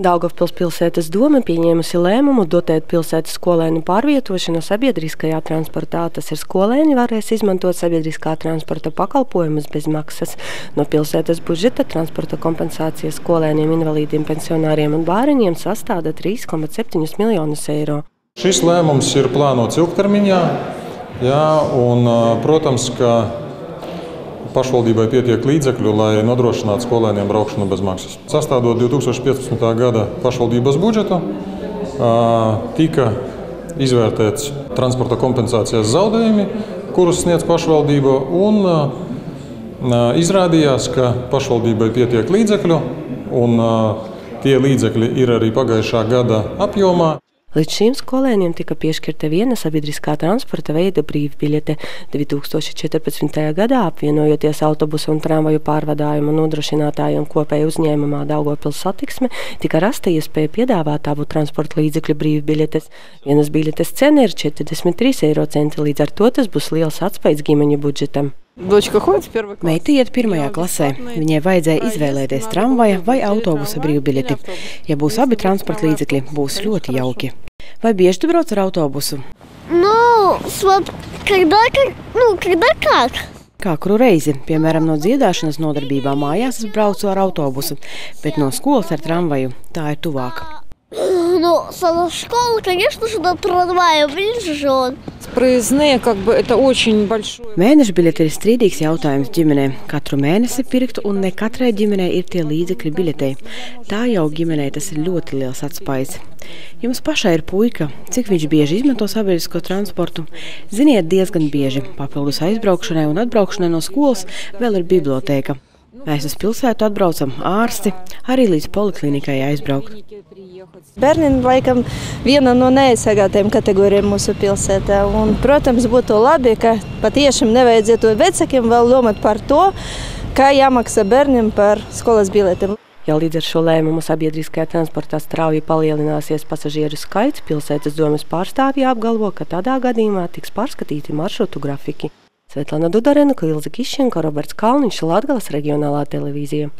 Daugavpils pilsētas dome pieņēmusi lēmumu dotēt pilsētas skolēnu pārvietošanu sabiedriskajā transportā. Tas ir skolēni varēs izmantot sabiedriskā transporta pakalpojumus bez maksas. No pilsētas budžeta transporta kompensācijas skolēniem, invalīdiem, pensionāriem un bāriņiem sastāda 3,7 miljonus eiro. Šis lēmums ir plānots ilgtermiņā, un, protams, ka pašvaldībai pietiek līdzekļu, lai nodrošinātu skolēniem braukšanu bez maksas. Sastādot 2015. gada pašvaldības budžetu, tika izvērtēts transporta kompensācijas zaudējumi, kurus sniedz pašvaldība, un izrādījās, ka pašvaldībai pietiek līdzekļu, un tie līdzekļi ir arī pagājušā gada apjomā. Līdz šīm skolēniem tika piešķirta viena sabiedriskā transporta veida brīvbiļete. 2014. gadā, apvienojoties autobusu un tramvaju pārvadājumu nodrošinātāju un kopēju uzņēmumā Daugavpils Satiksme, tika rasta iespēja piedāvāt abu transporta līdzekļu brīvbiļetes. Vienas biļetes cena ir 43 eiro centi, līdz ar to tas būs liels atspējs ģimeņu budžetam. Meita iet 1. klasē. Viņai vajadzēja izvēlēties tramvaja vai autobusa brīvbiļeti. Ja būs abi transporta līdzekļi, būs ļoti jauki. Vai bieži tu brauc ar autobusu? Kā kuru reizi, piemēram, no dziedāšanas nodarbībām mājās es braucu ar autobusu, bet no skolas ar tramvaju tā ir tuvāk. Со школы, конечно же, до трамвая ближе же он. Проездные, это очень большой. Mēneša biļete ir strīdīgs jautājums ģimenē. Katru mēnesi pirkt, un ne katrai ģimenei ir tie līdzekļi biļetei. Tā jau ģimenei tas ir ļoti liels atspaids. Jums pašai ir puika. Cik viņš bieži izmanto sabiedrisko transportu? Ziniet, diezgan bieži. Papildus aizbraukšanai un atbraukšanai no skolas vēl ir bibliotēka. Mēs uz pilsētu atbraucam ārsti, arī līdz poliklinikai aizbraukt. Bērniem laikam viena no neaizsargātajām kategorijām mūsu pilsētā. Un, protams, būtu labi, ka patiešām nevajadzētu vecākiem vēl domāt par to, kā jāmaksā bērniem par skolas biļetēm. Ja līdz ar šo lēmumu sabiedriskajā transportā strauji palielināsies pasažieru skaits, pilsētas domes pārstāvji apgalvo, ka tādā gadījumā tiks pārskatīti maršrutu grafiki. Svetlana Dudarenko, Ilze Kiščenko, Roberts Kalniņš, Latgales reģionālā televīzija.